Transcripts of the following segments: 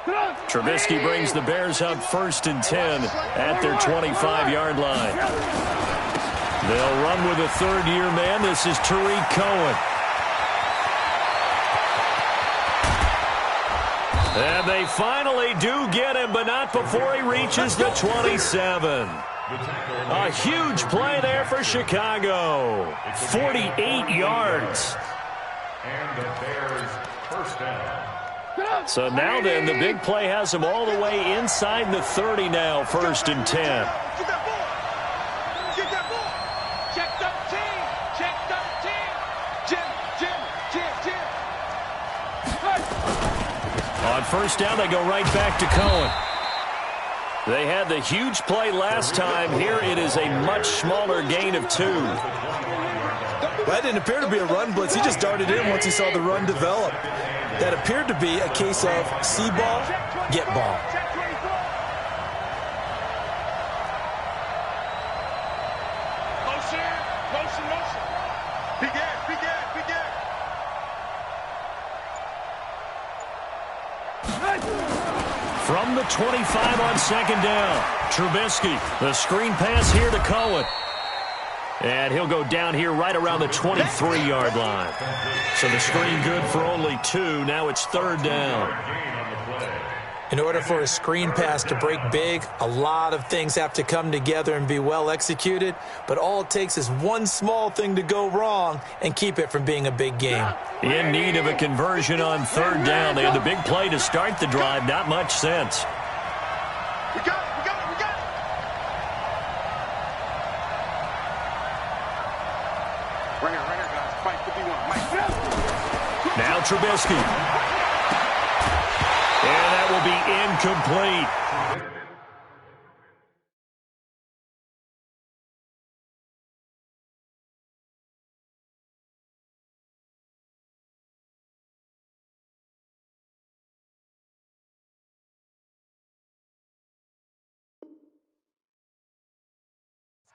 Trubisky brings the Bears up 1st and 10 at their 25-yard line. They'll run with a third-year man. This is Tariq Cohen. And they finally do get him, but not before he reaches the 27. A huge play there for Chicago. 48 yards. And the Bears first down. So now then, the big play has him all the way inside the 30 now, 1st and 10. Get that ball. Get that ball. Check 13. Check 13. Jim. On 1st down, they go right back to Cohen. They had the huge play last time. Here it is a much smaller gain of 2. That didn't appear to be a run blitz. He just darted in once he saw the run develop. That appeared to be a case of see ball, get ball. Motion, motion, motion. Big ass, big ass, big ass. From the 25 on 2nd down, Trubisky. The screen pass here to Cohen. And he'll go down here right around the 23-yard line. So the screen good for only 2. Now it's 3rd down. In order for a screen pass to break big, a lot of things have to come together and be well executed. But all it takes is one small thing to go wrong and keep it from being a big game. In need of a conversion on 3rd down. They had the big play to start the drive. Not much sense. We got it. Right here, guys. Fight 51. Now Trubisky. And that will be incomplete.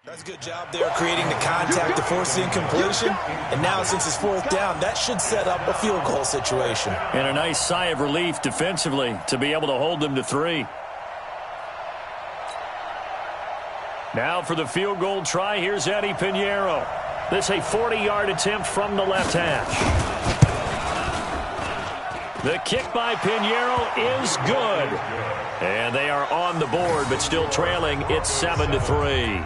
That's a good job there creating the contact to force the incompletion. And now since it's 4th down, that should set up a field goal situation. And a nice sigh of relief defensively to be able to hold them to 3. Now for the field goal try, here's Eddie Pinheiro. This a 40-yard attempt from the left hash. The kick by Pinheiro is good. And they are on the board, but still trailing. It's 7-3.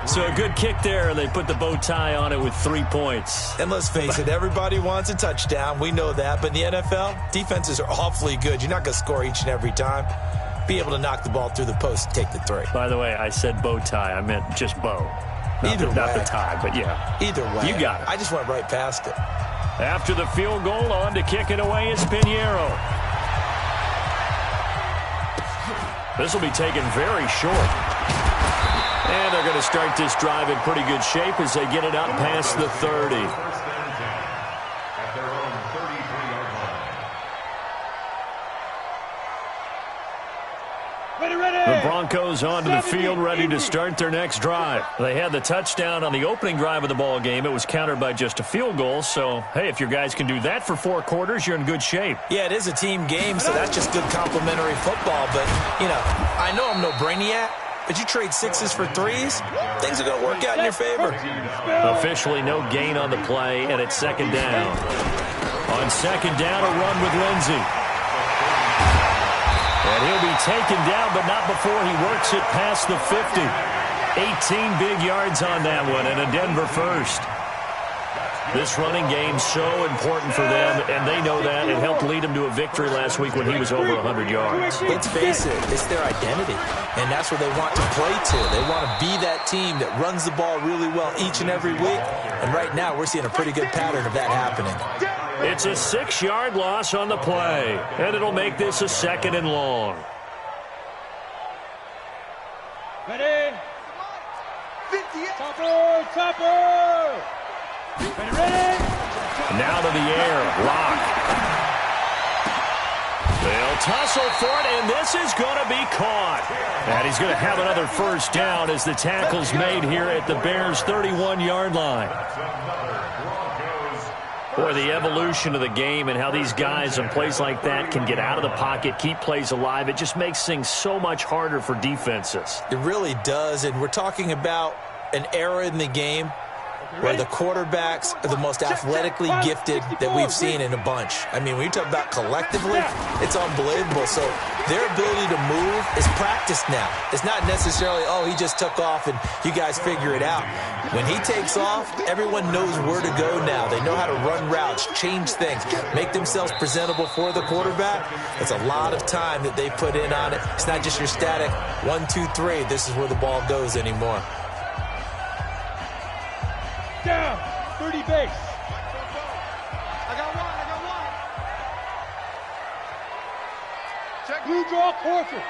So a good kick there, and they put the bow tie on it with 3 points. And let's face it, everybody wants a touchdown. We know that. But in the NFL, defenses are awfully good. You're not going to score each and every time. Be able to knock the ball through the post and take the 3. By the way, I said bow tie. I meant just bow. Not the tie, but yeah. Either way. You got it. I just went right past it. After the field goal, on to kick it away is Pinheiro. This will be taken very short. And they're going to start this drive in pretty good shape as they get it out past the 30. The Broncos onto the field, ready to start their next drive. They had the touchdown on the opening drive of the ball game. It was countered by just a field goal. So, hey, if your guys can do that for 4 quarters, you're in good shape. Yeah, it is a team game, so that's just good complimentary football. But, you know, I know I'm no brainiac, but you trade 6s for 3s, things are going to work out in your favor. Officially no gain on the play, and it's 2nd down. On 2nd down, a run with Lindsey. And he'll be taken down, but not before he works it past the 50. 18 big yards on that one, and a Denver first. This running game so important for them, and they know that. It helped lead them to a victory last week when he was over 100 yards. Let's face it, it's their identity, and that's where they want to play to. They want to be that team that runs the ball really well each and every week, and right now we're seeing a pretty good pattern of that happening. It's a 6-yard loss on the play, and it'll make this a 2nd and long. Ready? Topper! Ready? Now to the air, Lock. They'll tussle for it, and this is going to be caught. And he's going to have another first down as the tackle's made here at the Bears' 31-yard line. Boy, the evolution of the game and how these guys on plays like that can get out of the pocket, keep plays alive, it just makes things so much harder for defenses. It really does, and we're talking about an era in the game where the quarterbacks are the most athletically gifted that we've seen in a bunch. I mean, when you talk about collectively, it's unbelievable. So their ability to move is practiced now. It's not necessarily, oh, he just took off and you guys figure it out. When he takes off, everyone knows where to go now. They know how to run routes, change things, make themselves presentable for the quarterback. It's a lot of time that they put in on it. It's not just your static 1, 2, 3. This is where the ball goes anymore. Down, 30 base. I got one. Check. Blue draw, Horford.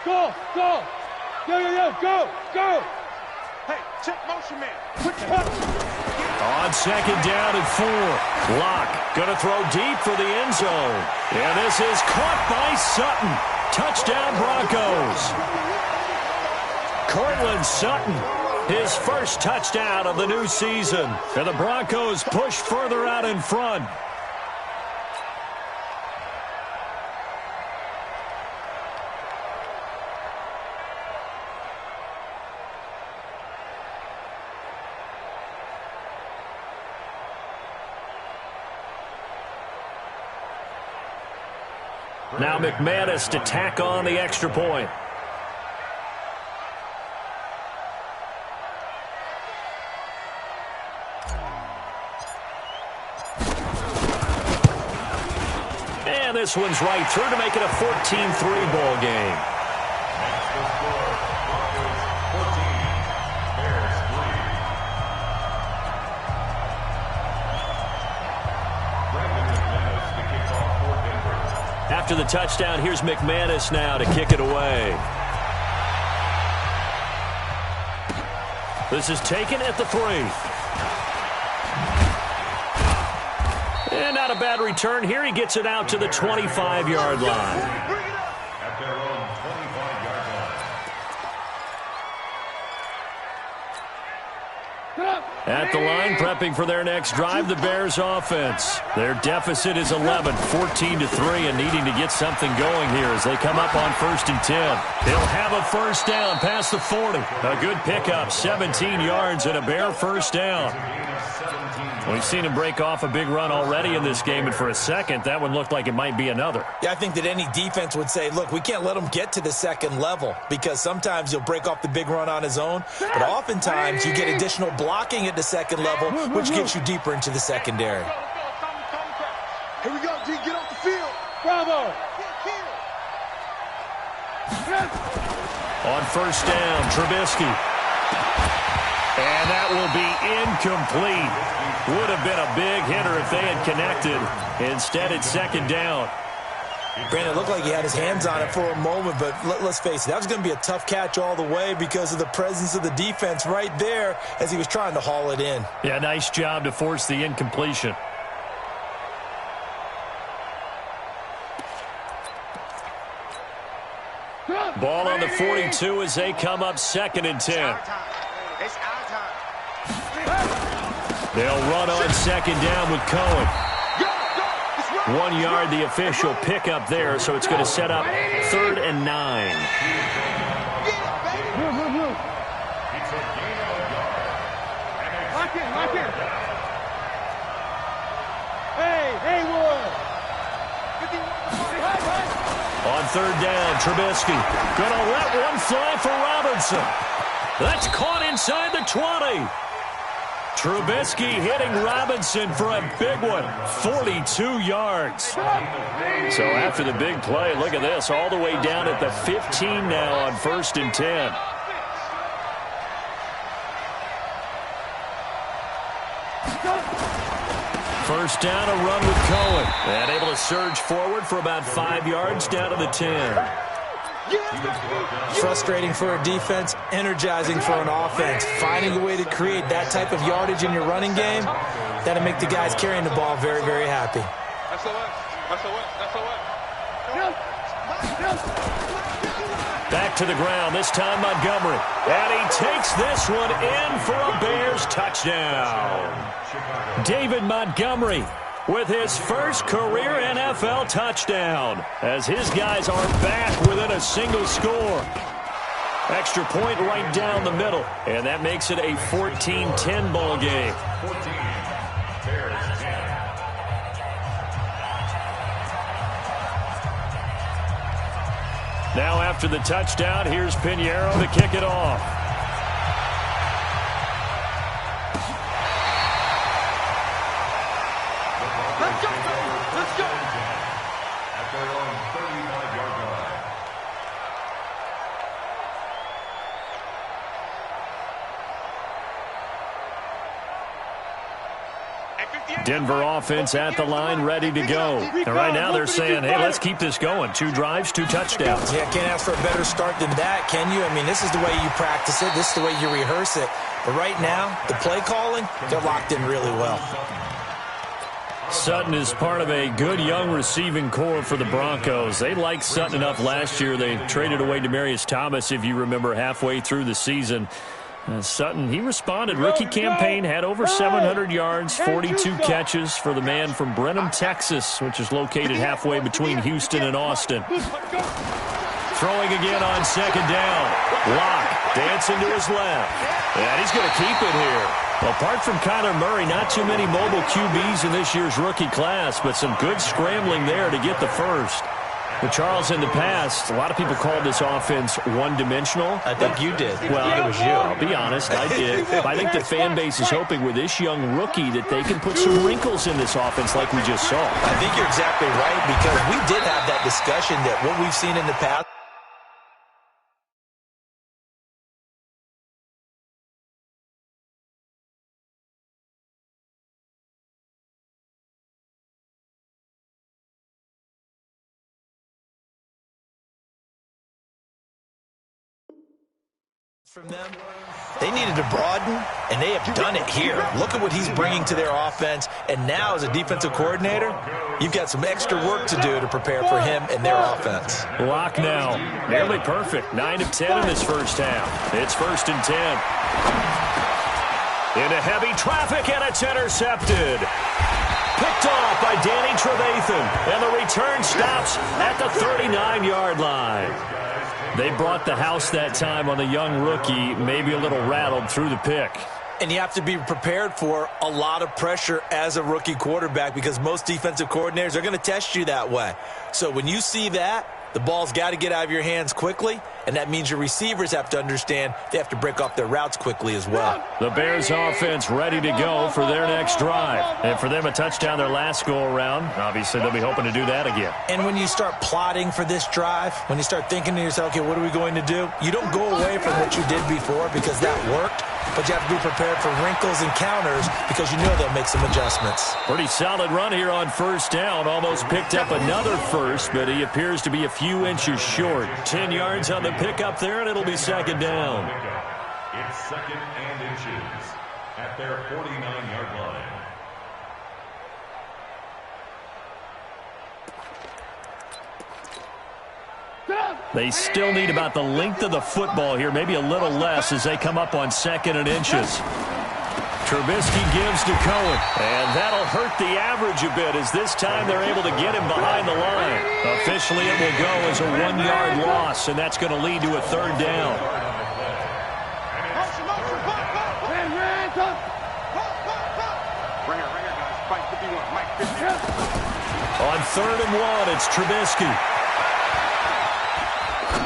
Go. Go. Hey, check motion man. Quick cut. On second down and 4. Locke going to throw deep for the end zone. And this is caught by Sutton. Touchdown Broncos. Cortland Sutton. His first touchdown of the new season. And the Broncos push further out in front. Now McManus to tack on the extra point. And this one's right through to make it a 14-3 ball game. After the touchdown, here's McManus now to kick it away. This is taken at the 3. And not a bad return here. He gets it out to the 25-yard line. At their own 25-yard line. At the line, prepping for their next drive, the Bears offense. Their deficit is 11, 14-3, and needing to get something going here as they come up on 1st and 10. They'll have a first down past the 40. A good pickup, 17 yards and a Bear first down. We've seen him break off a big run already in this game, and for a second, that one looked like it might be another. Yeah, I think that any defense would say, look, we can't let him get to the second level because sometimes he'll break off the big run on his own, but oftentimes you get additional blocking at the second level, which gets you deeper into the secondary. Here we go, G, get off the field. Bravo. On first down, Trubisky. And that will be incomplete. Would have been a big hitter if they had connected. Instead, it's second down. Brandon, it looked like he had his hands on it for a moment, but let's face it, that was going to be a tough catch all the way because of the presence of the defense right there as he was trying to haul it in. Yeah, nice job to force the incompletion. Ball on the 42 as they come up 2nd and 10. It's our time. They'll run on 2nd down with Cohen. 1 yard, the official pickup there, so it's going to set up 3rd and 9. Lock in. Hey, Wood. On 3rd down, Trubisky going to let one fly for Robinson. That's caught inside the 20. Trubisky hitting Robinson for a big one, 42 yards. So after the big play, look at this, all the way down at the 15 now on 1st and 10. First down, a run with Cohen. And able to surge forward for about 5 yards down to the 10. Frustrating for a defense, energizing for an offense. Finding a way to create that type of yardage in your running game, that'll make the guys carrying the ball very, very happy. That's the way. Back to the ground, this time Montgomery. And he takes this one in for a Bears touchdown. David Montgomery with his first career NFL touchdown as his guys are back within a single score. Extra point right down the middle, and that makes it a 14-10 ball game. 14, Bears 10. Now after the touchdown, here's Pinheiro to kick it off. Let's go! Let's go! At their own 35-yard line. Denver offense at the line, ready to go. And right now they're saying, hey, let's keep this going. 2 drives, 2 touchdowns. Yeah, can't ask for a better start than that, can you? I mean, this is the way you practice it. This is the way you rehearse it. But right now, the play calling, they're locked in really well. Sutton is part of a good young receiving core for the Broncos. They liked Sutton enough last year. They traded away Demaryius Thomas, if you remember, halfway through the season. Sutton, he responded. Rookie campaign, had over 700 yards, 42 catches for the man from Brenham, Texas, which is located halfway between Houston and Austin. Throwing again on second down. Locke dancing to his left. And he's going to keep it here. Apart from Kyler Murray, not too many mobile QBs in this year's rookie class, but some good scrambling there to get the first. But Charles, in the past, a lot of people called this offense one-dimensional. I think you did. Well, I think it was you. I'll be honest, I did. I think the fan base is hoping with this young rookie that they can put some wrinkles in this offense like we just saw. I think you're exactly right, because we did have that discussion that what we've seen in the past. From them, they needed to broaden, and they have done it here. Look at what he's bringing to their offense, and now as a defensive coordinator, you've got some extra work to do to prepare for him and their offense. Lock now, nearly perfect, 9 of 10 in this first half. It's 1st and 10. Into heavy traffic, and it's intercepted. Picked off by Danny Trevathan, and the return stops at the 39-yard line. They brought the house that time on the young rookie, maybe a little rattled through the pick. And you have to be prepared for a lot of pressure as a rookie quarterback, because most defensive coordinators are going to test you that way. So when you see that, the ball's got to get out of your hands quickly, and that means your receivers have to understand they have to break off their routes quickly as well. The Bears offense ready to go for their next drive. And for them, a touchdown their last go-around. Obviously, they'll be hoping to do that again. And when you start plotting for this drive, when you start thinking to yourself, okay, what are we going to do? You don't go away from what you did before because that worked, but you have to be prepared for wrinkles and counters because you know they'll make some adjustments. Pretty solid run here on first down. Almost picked up another first, but he appears to be a few inches short. 10 yards on the pickup there, and it'll be second down. It's 2nd and inches at their 49-yard line. They still need about the length of the football here, maybe a little less as they come up on 2nd and inches. Trubisky gives to Cohen, and that'll hurt the average a bit as this time they're able to get him behind the line. Officially, it will go as a 1-yard loss, and that's going to lead to a 3rd down. On 3rd and 1, it's Trubisky.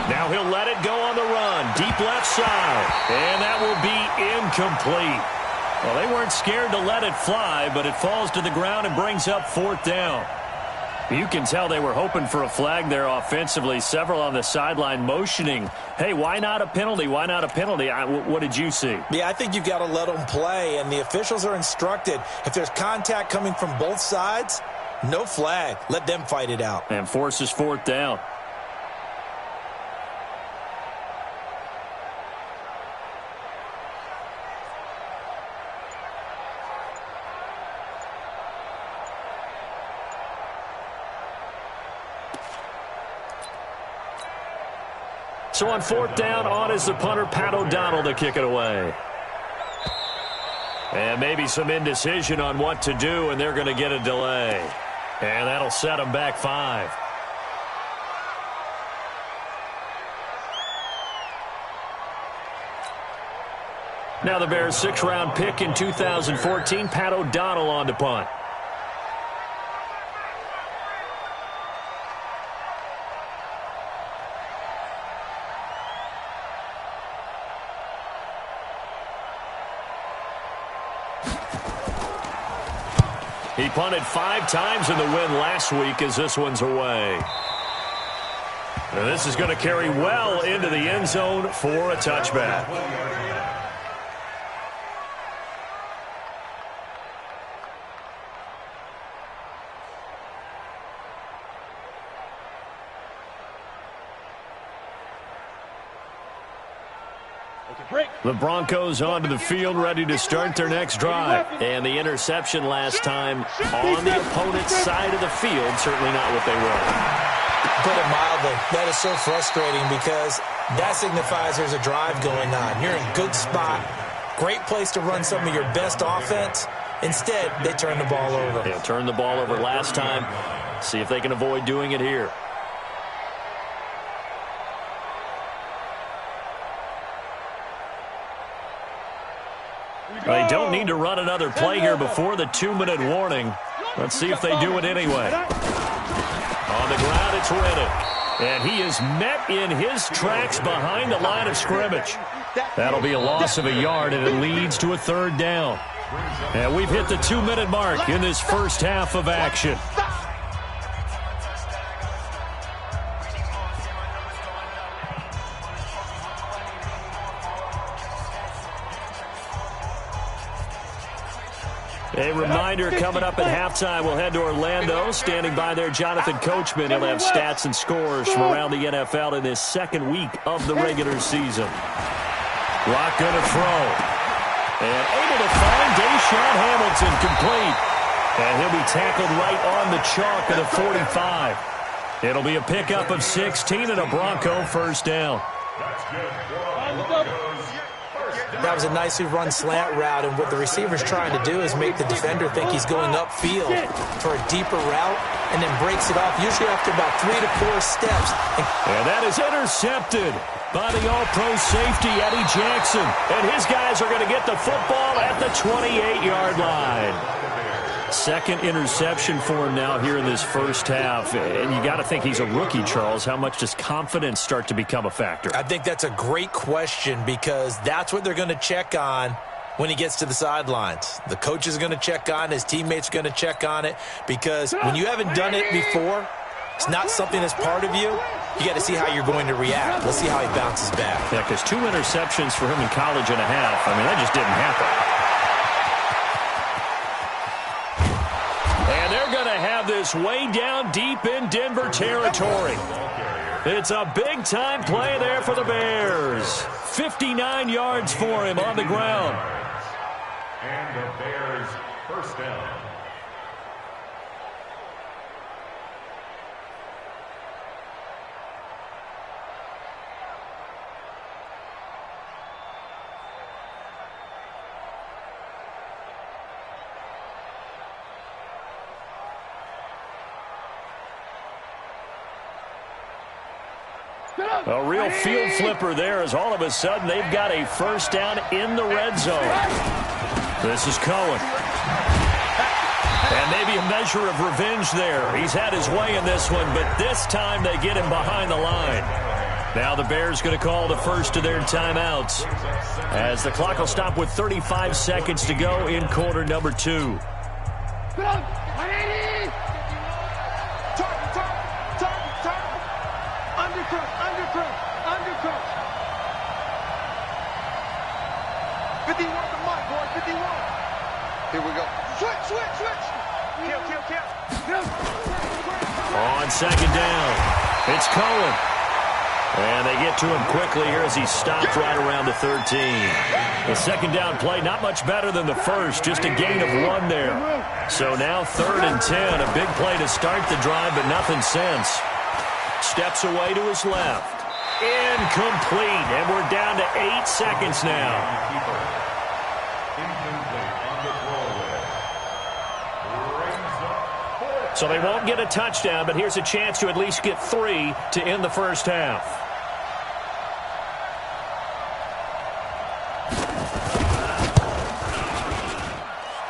Now he'll let it go on the run. Deep left side. And that will be incomplete. Well, they weren't scared to let it fly, but it falls to the ground and brings up 4th down. You can tell they were hoping for a flag there offensively. Several on the sideline motioning, hey, why not a penalty? Why not a penalty? What did you see? Yeah, I think you've got to let them play, and the officials are instructed. If there's contact coming from both sides, no flag. Let them fight it out. And forces 4th down. So on fourth down, on is the punter, Pat O'Donnell, to kick it away. And maybe some indecision on what to do, and they're going to get a delay. And that'll set them back 5. Now the Bears' 6th-round pick in 2014, Pat O'Donnell on to punt. He punted 5 times in the win last week as this one's away. And this is going to carry well into the end zone for a touchback. The Broncos onto the field, ready to start their next drive. And the interception last time on the opponent's side of the field, certainly not what they were. Put it mildly, that is so frustrating because that signifies there's a drive going on. You're in a good spot, great place to run some of your best offense. Instead, they turn the ball over. They turned the ball over last time. See if they can avoid doing it here. They don't need to run another play here before the 2-minute warning. Let's see if they do it anyway. On the ground, it's Riddick. And he is met in his tracks behind the line of scrimmage. That'll be a loss of a yard, and it leads to a 3rd down. And we've hit the 2-minute mark in this first half of action. A reminder, coming up at halftime, we'll head to Orlando. Standing by there, Jonathan Coachman. He'll have stats and scores from around the NFL in this 2nd week of the regular season. Rock going to throw. And able to find Deshaun Hamilton complete. And he'll be tackled right on the chalk at the 45. It'll be a pickup of 16 and a Bronco 1st down. That was a nicely run slant route, and what the receiver's trying to do is make the defender think he's going upfield for a deeper route and then breaks it off, usually after about 3 to 4 steps. And that is intercepted by the all-pro safety, Eddie Jackson. And his guys are going to get the football at the 28-yard line. 2nd interception for him now here in this first half. And you got to think he's a rookie, Charles. How much does confidence start to become a factor? I think that's a great question because that's what they're going to check on when he gets to the sidelines. The coach is going to check on it. His teammates are going to check on it because when you haven't done it before, it's not something that's part of you. You got to see how you're going to react. Let's see how he bounces back. Yeah, because 2 interceptions for him in college and a half. I mean, that just didn't happen. This way down deep in Denver territory. It's a big-time play there for the Bears. 59 yards for him on the ground. And the Bears' 1st down. A real field flipper there as all of a sudden they've got a 1st down in the red zone. This is Cohen. And maybe a measure of revenge there. He's had his way in this one, but this time they get him behind the line. Now the Bears going to call the first of their timeouts as the clock will stop with 35 seconds to go in quarter number 2. Here we go. Switch. Kill. On 2nd down, it's Cohen. And they get to him quickly here as he stopped right around the 13. The 2nd down play, not much better than the first, just a gain of 1 there. So now 3rd and 10, a big play to start the drive, but nothing since. Steps away to his left. Incomplete, and we're down to 8 seconds now. So they won't get a touchdown, but here's a chance to at least get 3 to end the first half.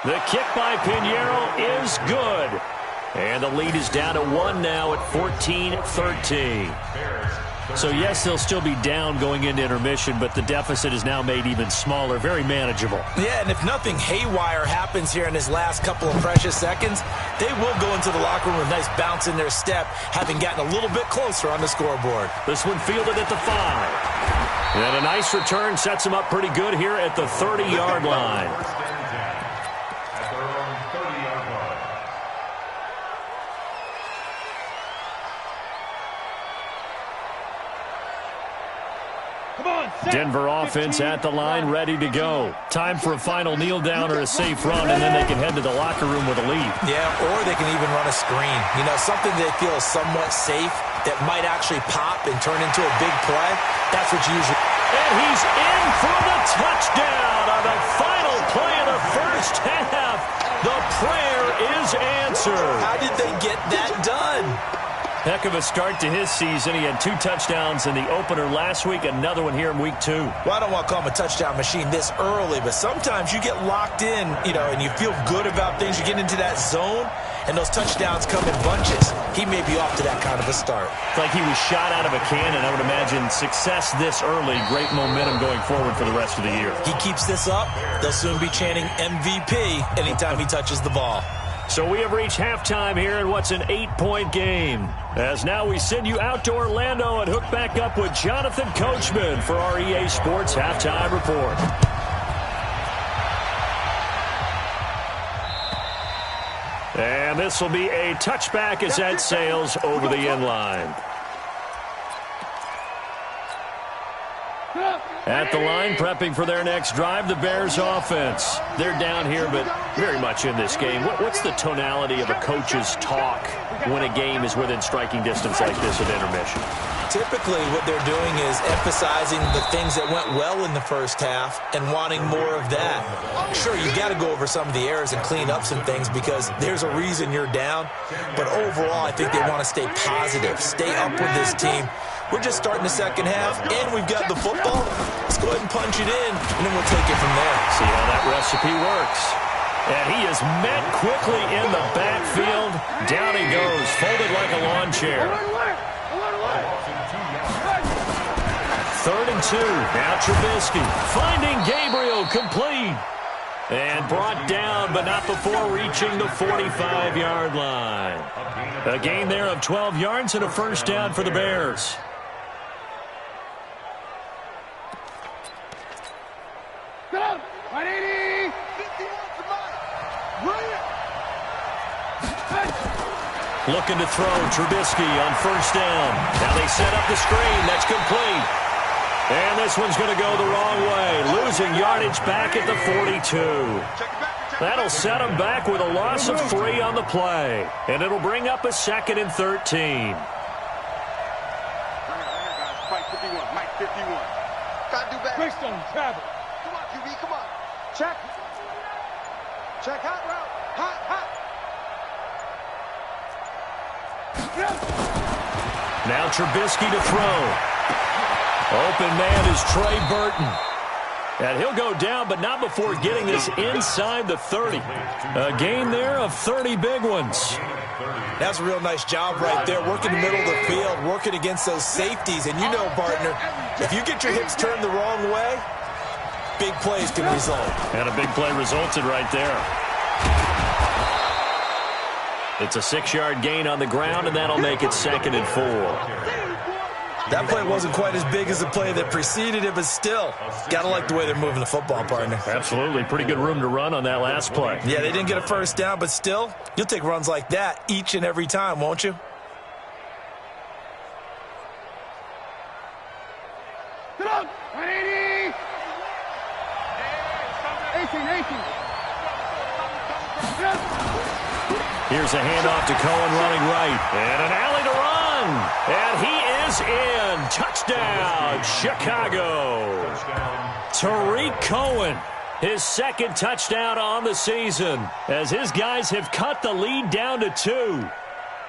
The kick by Pinheiro is good. And the lead is down to 1 now at 14-13. So, yes, they'll still be down going into intermission, but the deficit is now made even smaller, very manageable. Yeah, and if nothing haywire happens here in his last couple of precious seconds, they will go into the locker room with a nice bounce in their step, having gotten a little bit closer on the scoreboard. This one fielded at the 5. And a nice return sets him up pretty good here at the 30-yard line. Denver offense at the line, ready to go. Time for a final kneel down or a safe run, and then they can head to the locker room with a lead. Yeah, or they can even run a screen. You know, something they feel is somewhat safe that might actually pop and turn into a big play. That's what you usually... And he's in for the touchdown on the final play of the first half. The prayer is answered. How did they get that done? Heck of a start to his season. He had 2 touchdowns in the opener last week, another one here in week 2. Well, I don't want to call him a touchdown machine this early, but sometimes you get locked in, you know, and you feel good about things. You get into that zone, and those touchdowns come in bunches. He may be off to that kind of a start. It's like he was shot out of a cannon. I would imagine success this early, great momentum going forward for the rest of the year. He keeps this up, they'll soon be chanting MVP anytime he touches the ball. So we have reached halftime here in what's an 8-point game. As now we send you out to Orlando and hook back up with Jonathan Coachman for our EA Sports Halftime Report. And this will be a touchback as that sails over the end line. At the line, prepping for their next drive, the Bears offense. They're down here, but very much in this game. What's the tonality of a coach's talk when a game is within striking distance like this at intermission? Typically, what they're doing is emphasizing the things that went well in the first half and wanting more of that. Sure, you got to go over some of the errors and clean up some things because there's a reason you're down. But overall, I think they want to stay positive, stay up with this team. We're just starting the second half, and we've got the football. Let's go ahead and punch it in, and then we'll take it from there. See how that recipe works. And he is met quickly in the backfield. Down he goes, folded like a lawn chair. 3rd and 2. Now Trubisky finding Gabriel, complete. And brought down, but not before reaching the 45-yard line. A gain there of 12 yards and a first down for the Bears. Looking to throw, Trubisky on first down. Now they set up the screen. That's complete. And this one's going to go the wrong way. Losing yardage back at the 42. That'll set him back with a loss of 3 on the play. And it'll bring up a 2nd and 13. Mike 51. Got to do better. Quickstone, travel. Come on, QB, come on. Check. Check, hot route. Hot, hot. Now Trubisky to throw. Open man is Trey Burton. And he'll go down, but not before getting this inside the 30. A gain there of 30 big ones. That's a real nice job right there, working the middle of the field, working against those safeties. And you know, partner, if you get your hips turned the wrong way, big plays can result. And a big play resulted right there. It's a 6-yard gain on the ground, and that'll make it 2nd and 4. That play wasn't quite as big as the play that preceded it, but still, got to like the way they're moving the football, partner. Absolutely. Pretty good room to run on that last play. Yeah, they didn't get a first down, but still, you'll take runs like that each and every time, won't you? Get up! 180! 18. Here's a handoff to Cohen running right. And an alley to run. run, and he is in. Touchdown, Chicago. Tariq Cohen, his second touchdown on the season, as his guys have cut the lead down to 2.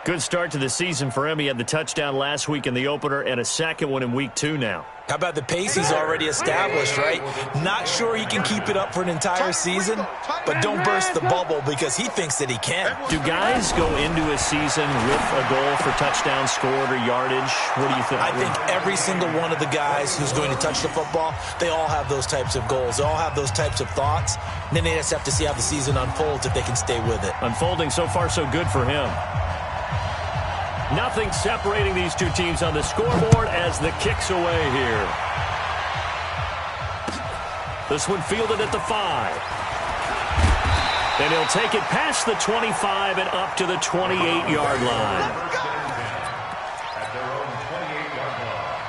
Good start to the season for him. He had the touchdown last week in the opener and a second one in week 2 now. How about the pace he's already established, right? Not sure he can keep it up for an entire season, but don't burst the bubble because he thinks that he can. Do guys go into a season with a goal for touchdown scored or yardage? What do you think? I think every single one of the guys who's going to touch the football, they all have those types of goals. They all have those types of thoughts. And then they just have to see how the season unfolds if they can stay with it. Unfolding so far so good for him. Nothing separating these two teams on the scoreboard as the kick's away here. This one fielded at the 5. And he'll take it past the 25 and up to the 28-yard line. At their own 28-yard line.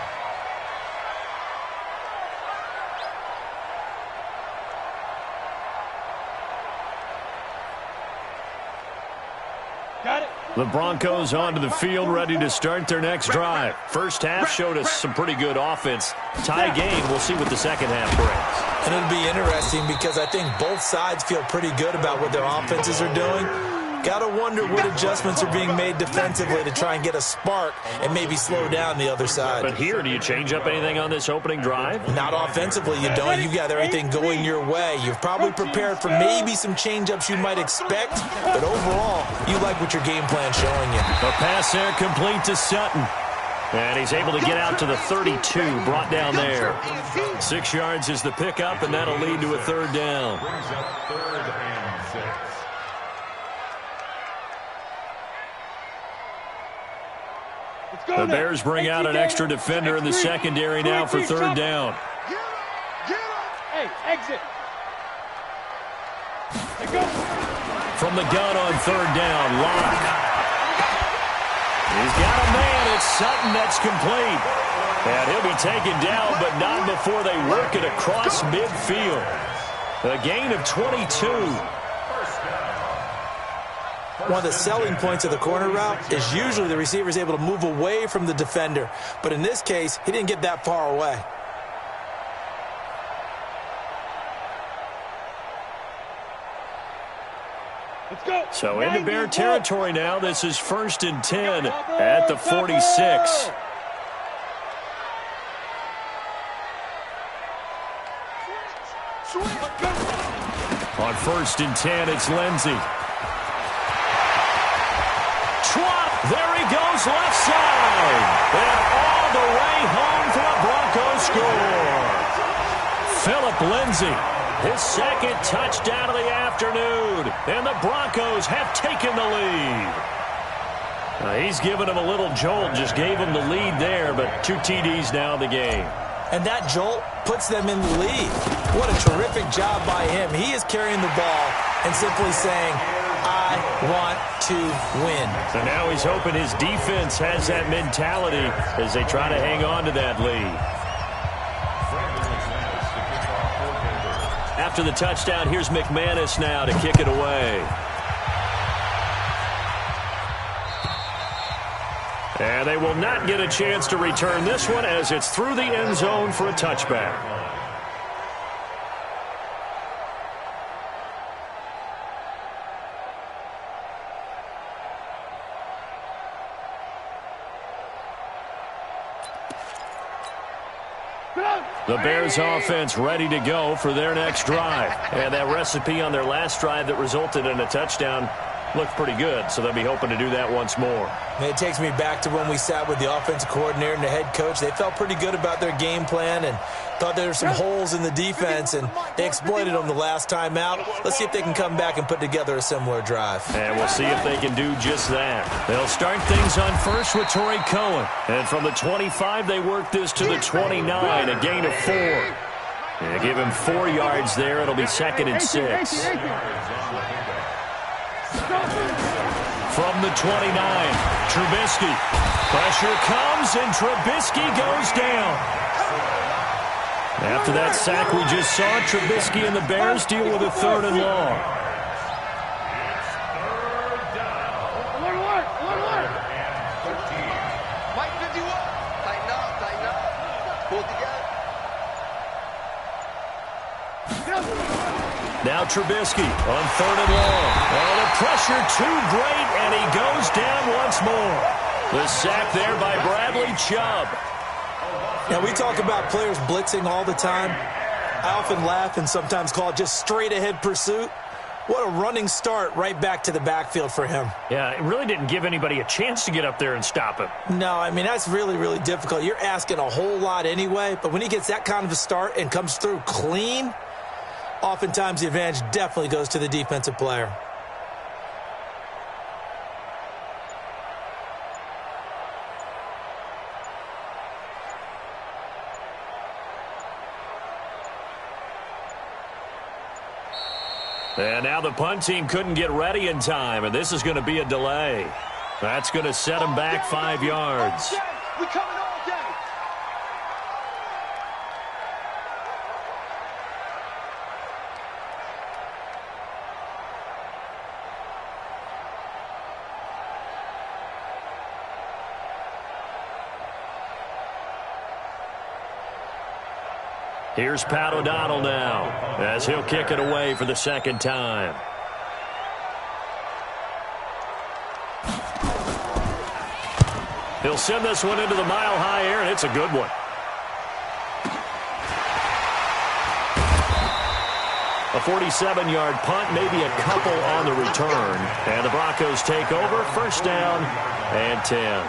Got it. The Broncos onto the field, ready to start their next drive. First half showed us some pretty good offense. Tie game, we'll see what the second half brings. And it'll be interesting because I think both sides feel pretty good about what their offenses are doing. Got to wonder what adjustments are being made defensively to try and get a spark and maybe slow down the other side. But here, do you change up anything on this opening drive? Not offensively, you don't. You've got everything going your way. You've probably prepared for maybe some change-ups you might expect, but overall, you like what your game plan's showing you. A pass there complete to Sutton. And he's able to get out to the 32, brought down there. 6 yards is the pickup, and that'll lead to a third down. Brings up 3rd and 6. The Bears bring out an extra defender in the secondary now for third down. Hey, exit. From the gun on third down, Locke. He's got a man. It's Sutton that's complete. And he'll be taken down, but not before they work it across midfield. A gain of 22. One of the selling points of the corner route is usually the receiver is able to move away from the defender. But in this case, he didn't get that far away. Let's go. So into Bear territory now. This is 1st and 10 at the 46. On 1st and 10, it's Lindsey. There he goes left side. And all the way home for a Broncos score. Philip Lindsay, his second touchdown of the afternoon. And the Broncos have taken the lead. He's given him a little jolt, just gave him the lead there, but 2 TDs now in the game. And that jolt puts them in the lead. What a terrific job by him. He is carrying the ball and simply saying, I want to win. So now he's hoping his defense has that mentality as they try to hang on to that lead. After the touchdown, here's McManus now to kick it away. And they will not get a chance to return this one as it's through the end zone for a touchback. The Bears offense ready to go for their next drive. And that recipe on their last drive that resulted in a touchdown looked pretty good, so they'll be hoping to do that once more. It takes me back to when we sat with the offensive coordinator and the head coach. They felt pretty good about their game plan and thought there were some holes in the defense, and they exploited them the last time out. Let's see if they can come back and put together a similar drive. And we'll see if they can do just that. They'll start things on first with Tariq Cohen. And from the 25, they work this to the 29, a gain of 4. And give him 4 yards there. It'll be 2nd and 6. From the 29, Trubisky. Pressure comes, and Trubisky goes down. After that sack we just saw, Trubisky and the Bears deal with a 3rd and long. Trubisky on 3rd and long. Oh, the pressure too great, and he goes down once more. The sack there by Bradley Chubb. Now, we talk about players blitzing all the time. I often laugh and sometimes call it just straight-ahead pursuit. What a running start right back to the backfield for him. Yeah, it really didn't give anybody a chance to get up there and stop him. No, I mean, that's really, really difficult. You're asking a whole lot anyway, but when he gets that kind of a start and comes through clean, oftentimes the advantage definitely goes to the defensive player. And now the punt team couldn't get ready in time, and this is going to be a delay. That's going to set them back 5 yards. We coming all day. Here's Pat O'Donnell now as he'll kick it away for the second time. He'll send this one into the mile-high air, and it's a good one. A 47-yard punt, maybe a couple on the return. And the Broncos take over, 1st down and 10.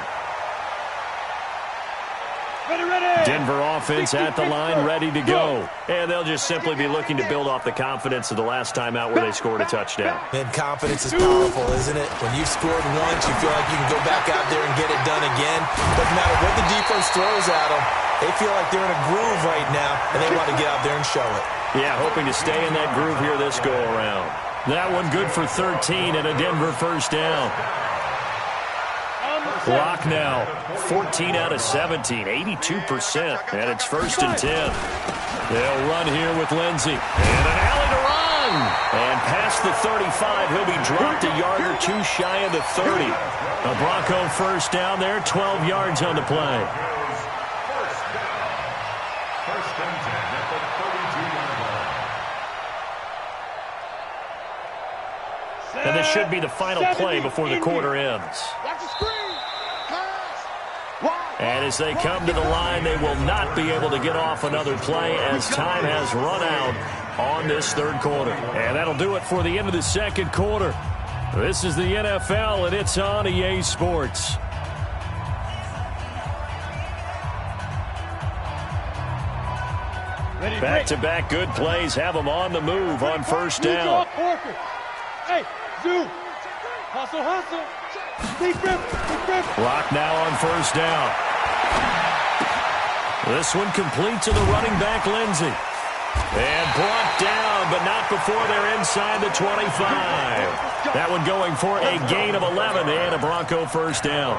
Denver offense at the line, ready to go. And they'll just simply be looking to build off the confidence of the last time out where they scored a touchdown. And confidence is powerful, isn't it? When you've scored once, you feel like you can go back out there and get it done again. Doesn't matter what the defense throws at them. They feel like they're in a groove right now, and they want to get out there and show it. Yeah, hoping to stay in that groove here this go-around. That one good for 13 and a Denver 1st down. Clock now, 14 out of 17, 82%, and it's 1st and 10. They'll run here with Lindsey, and an alley to run. And past the 35, he'll be dropped a yard or two shy of the 30. A Bronco 1st down there, 12 yards on the play. First and 10 at the 32-yard line. And this should be the final play before the quarter ends. And as they come to the line, they will not be able to get off another play as time has run out on this 3rd quarter. And that'll do it for the end of the 2nd quarter. This is the NFL, and it's on EA Sports. Back-to-back good plays have them on the move on 1st down. Hey, Zoo. Hustle, hustle. Deep rip. Clock now on 1st down. This one complete to the running back, Lindsey. And brought down, but not before they're inside the 25. That one going for a gain of 11 and a Bronco 1st down.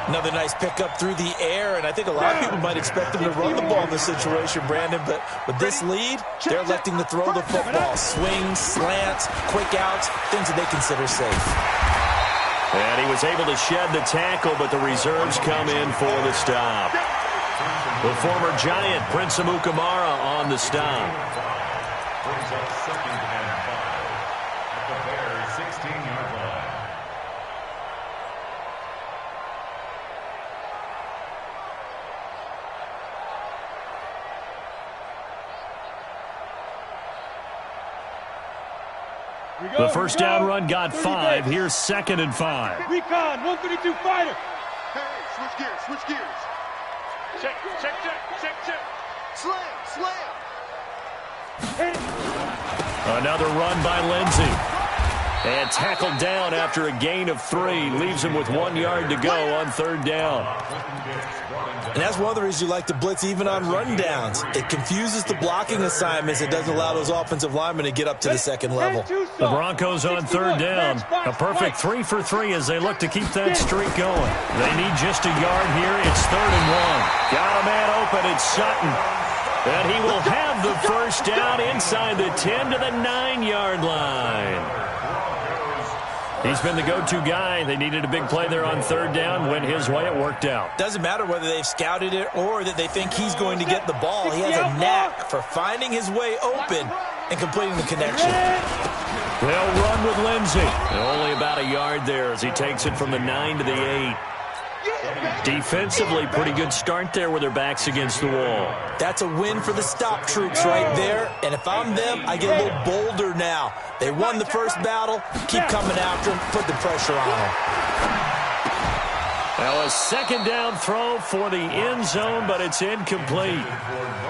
Another nice pickup through the air, and I think a lot of people might expect them to run the ball in this situation, Brandon, but with this lead, they're electing to throw the football. Swings, slants, quick outs, things that they consider safe. And he was able to shed the tackle, but the reserves come in for the stop. The former Giant, Prince Amukamara, on the stop. Brings up 2nd and 5 at the Bears' 16-yard line. The 1st down run got 5. Here's 2nd and 5. Recon, 132 fighter. Hey, switch gears. Check. Slam. Another run by Lindsey. And tackled down after a gain of 3. Leaves him with 1 yard to go on 3rd down. And that's one of the reasons you like to blitz even on rundowns. It confuses the blocking assignments. It doesn't allow those offensive linemen to get up to the 2nd level. The Broncos on 3rd down. A perfect 3 for 3 as they look to keep that streak going. They need just a yard here. It's 3rd and 1. Got a man open. It's Sutton. And he will have the 1st down inside the 10 to the 9-yard line. He's been the go-to guy. They needed a big play there on 3rd down. Went his way. It worked out. Doesn't matter whether they've scouted it or that they think he's going to get the ball. He has a knack for finding his way open and completing the connection. They'll run with Lindsay. And only about a yard there as he takes it from the 9 to the 8. Defensively, pretty good start there with their backs against the wall. That's a win for the stop troops right there. And if I'm them, I get a little bolder now. They won the first battle. Keep coming after them. Put the pressure on them. Now a second down throw for the end zone, but it's incomplete.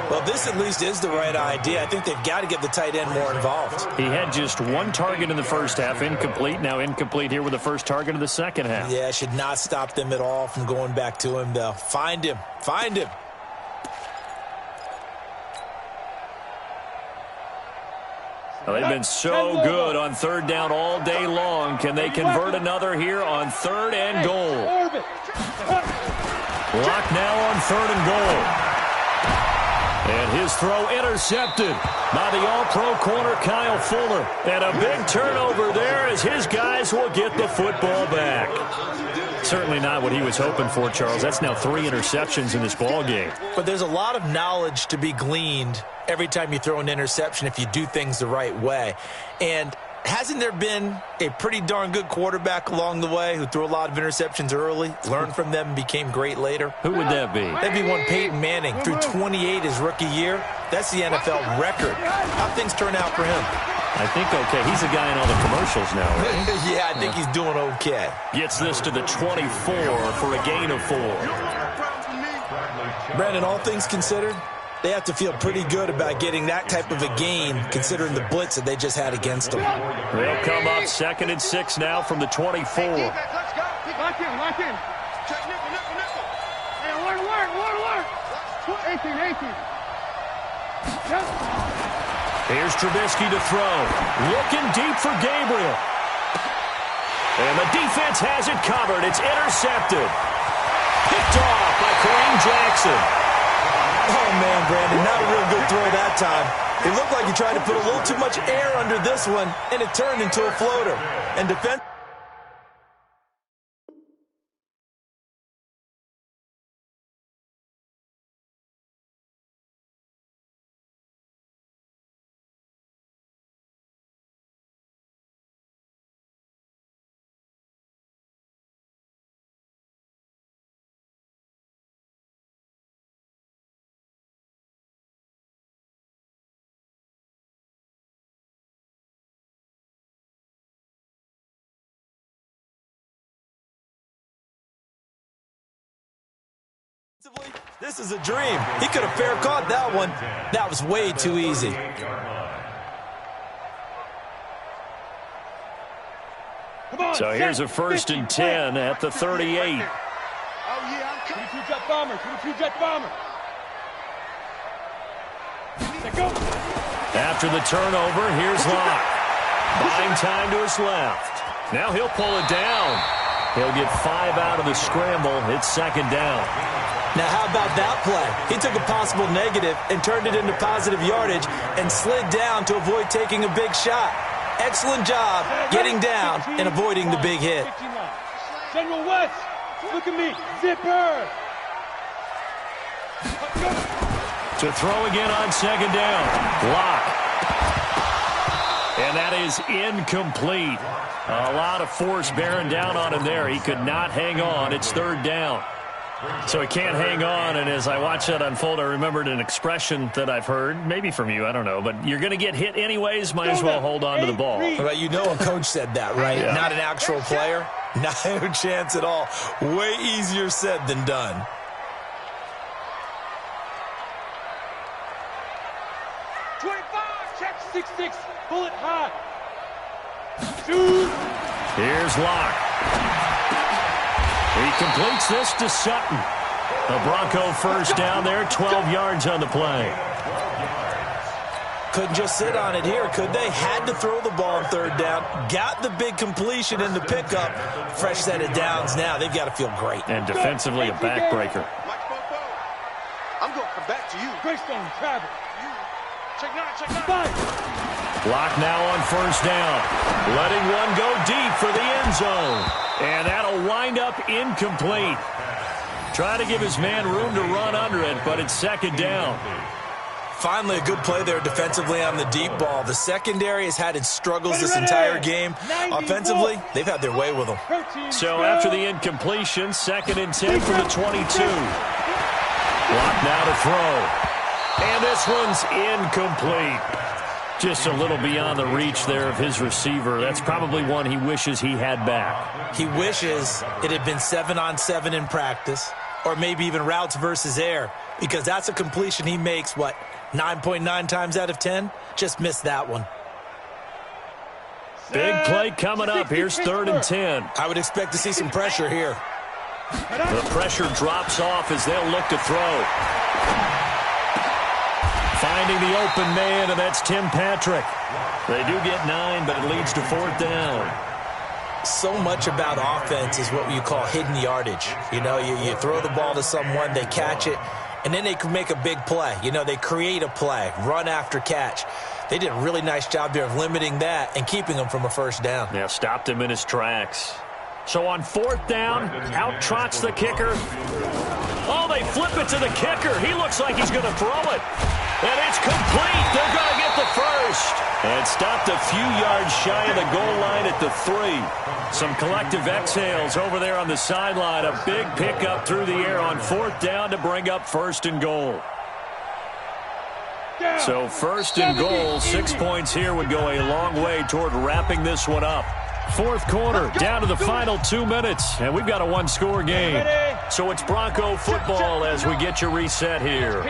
Well, this at least is the right idea. I think they've got to get the tight end more involved. He had just one target in the first half, incomplete. Now incomplete here with the first target of the second half. Yeah, should not stop them at all from going back to him, though. Find him. Find him. Well, they've been so good on third down all day long. Can they convert another here on third and goal? Lock now on third and goal. And his throw intercepted by the all-pro corner Kyle Fuller. And a big turnover there as his guys will get the football back. Certainly not what he was hoping for, Charles. That's now 3 interceptions in this ball game. But there's a lot of knowledge to be gleaned every time you throw an interception if you do things the right way. And hasn't there been a pretty darn good quarterback along the way who threw a lot of interceptions early, learned from them, and became great later? Who would that be? That'd be one Peyton Manning. Threw 28 his rookie year. That's the NFL record. How'd things turn out for him? I think okay. He's a guy in all the commercials now, right? Yeah, I think he's doing okay. Gets this to the 24 for a gain of 4. Brandon, all things considered, they have to feel pretty good about getting that type of a gain considering the blitz that they just had against them. They'll come up 2nd and 6 now from the 24. Lock in, lock in. Check nickel, nickel, nickel. Hey, work. 18. Yep. Here's Trubisky to throw. Looking deep for Gabriel. And the defense has it covered. It's intercepted. Picked off by Kareem Jackson. Oh, man, Brandon, not a real good throw that time. It looked like he tried to put a little too much air under this one, and it turned into a floater. And defense... This is a dream. He could have fair caught that one. That was way too easy. So here's a 1st and 10 at the 38. Oh, yeah, I'm coming. 22 jet bomber. 22 jet bomber. After the turnover, here's Locke. Buying time to his left. Now he'll pull it down. He'll get 5 out of the scramble. It's 2nd down. Now, how about that play? He took a possible negative and turned it into positive yardage and slid down to avoid taking a big shot. Excellent job getting down and avoiding the big hit. General West, look at me. Zipper. To throw again on 2nd down. Locke. And that is incomplete. A lot of force bearing down on him there. He could not hang on. It's 3rd down. So he can't hang on, and as I watch that unfold, I remembered an expression that I've heard, maybe from you, I don't know, but you're going to get hit anyways, might as well hold on to the ball. But you know a coach said that, right? Yeah. Not an actual player. Not a chance at all. Way easier said than done. Check 6-6, bullet high. Shoot. Here's Locke. He completes this to Sutton. The Bronco first down there, 12 yards on the play. Couldn't just sit on it here, could they? Had to throw the ball on 3rd down. Got the big completion in the pickup. Fresh set of downs now. They've got to feel great. And defensively, a backbreaker. I'm going to come back to you. Greystone, travel. Check 9. Locke now on 1st down. Letting one go deep for the end zone. And that'll wind up incomplete. Trying to give his man room to run under it, but it's 2nd down. Finally, a good play there defensively on the deep ball. The secondary has had its struggles this entire game. Offensively, they've had their way with them. So after the incompletion, 2nd and 10 from the 22. Block now to throw. And this one's incomplete. Just a little beyond the reach there of his receiver. That's probably one he wishes he had back. He wishes it had been 7-on-7 in practice, or maybe even routes versus air, because that's a completion he makes, 9.9 times out of 10? Just missed that one. Big play coming up. Here's 3rd and 10. I would expect to see some pressure here. The pressure drops off as they'll look to throw. Finding the open man, and that's Tim Patrick. They do get 9, but it leads to 4th down. So much about offense is what you call hidden yardage. You know, you throw the ball to someone, they catch it, and then they can make a big play. You know, they create a play, run after catch. They did a really nice job there of limiting that and keeping him from a 1st down. Yeah, stopped him in his tracks. So on 4th down, out trots the kicker. Oh, they flip it to the kicker. He looks like he's going to throw it. And it's complete. They're going to get the first. And stopped a few yards shy of the goal line at the 3. Some collective exhales over there on the sideline. A big pickup through the air on 4th down to bring up 1st and goal. So 1st and goal, 6 points here would go a long way toward wrapping this one up. 4th quarter, down to the final 2 minutes, and we've got a one-score game. So it's Bronco football as we get you reset here.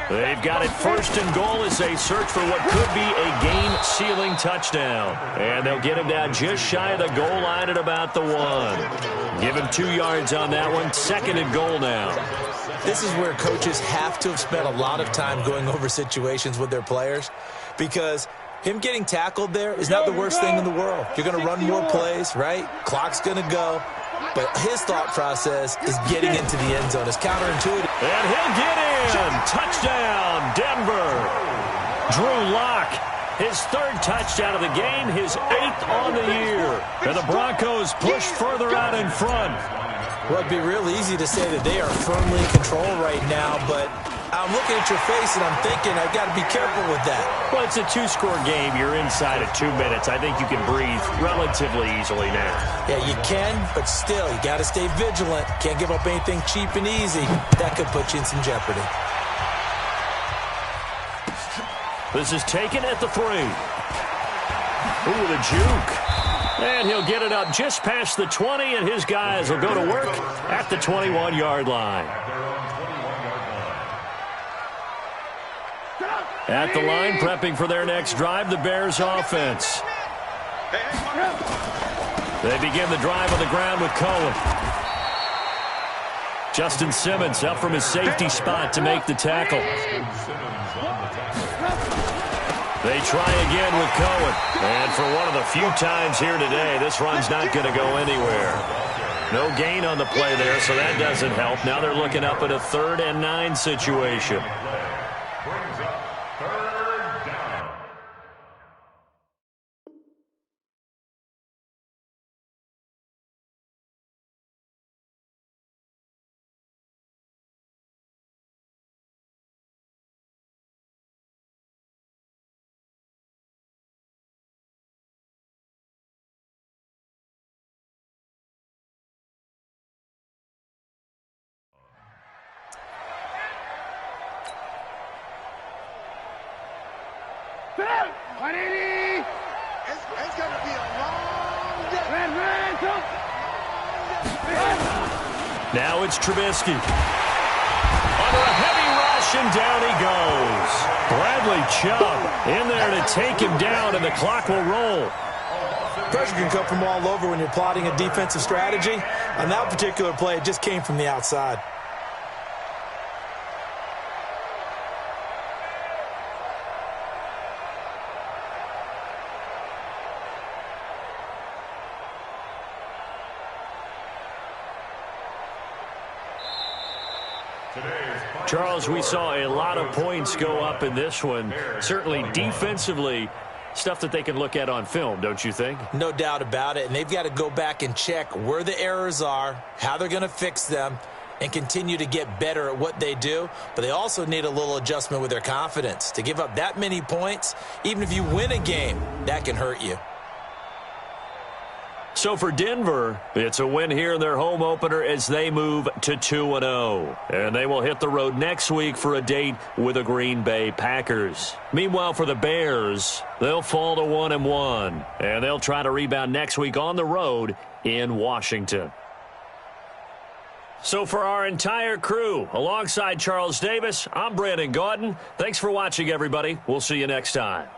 They've got it 1st and goal as they search for what could be a game-sealing touchdown. And they'll get him down just shy of the goal line at about the 1. Give him 2 yards on that one. 2nd and goal now. This is where coaches have to have spent a lot of time going over situations with their players, because him getting tackled there is not the worst thing in the world. You're going to run more plays, right? Clock's going to go. But his thought process is getting into the end zone. It's counterintuitive. And he'll get in. Touchdown, Denver. Drew Lock, his 3rd touchdown of the game, his 8th on the year. And the Broncos push further out in front. Well, it'd be real easy to say that they are firmly in control right now, but I'm looking at your face and I'm thinking I've got to be careful with that. Well, it's a 2-score game. You're inside of 2 minutes. I think you can breathe relatively easily now. Yeah, you can, but still, you got to stay vigilant. Can't give up anything cheap and easy. That could put you in some jeopardy. This is taken at the 3. Ooh, the juke. And he'll get it up just past the 20, and his guys will go to work at the 21-yard line. At the line, prepping for their next drive, the Bears offense. They begin the drive on the ground with Cohen. Justin Simmons up from his safety spot to make the tackle. They try again with Cohen. And for one of the few times here today, this run's not going to go anywhere. No gain on the play there, so that doesn't help. Now they're looking up at a 3rd and 9 situation. It's going to be a long day. Now it's Trubisky. Under a heavy rush, and down he goes. Bradley Chubb in there to take him down, and the clock will roll. Pressure can come from all over when you're plotting a defensive strategy. On that particular play, it just came from the outside. Charles, we saw a lot of points go up in this one. Certainly defensively, stuff that they can look at on film, don't you think? No doubt about it. And they've got to go back and check where the errors are, how they're going to fix them, and continue to get better at what they do, but they also need a little adjustment with their confidence. To give up that many points, even if you win a game, that can hurt you. So for Denver, it's a win here in their home opener as they move to 2-0. And they will hit the road next week for a date with the Green Bay Packers. Meanwhile, for the Bears, they'll fall to 1-1. And they'll try to rebound next week on the road in Washington. So for our entire crew, alongside Charles Davis, I'm Brandon Gaudin. Thanks for watching, everybody. We'll see you next time.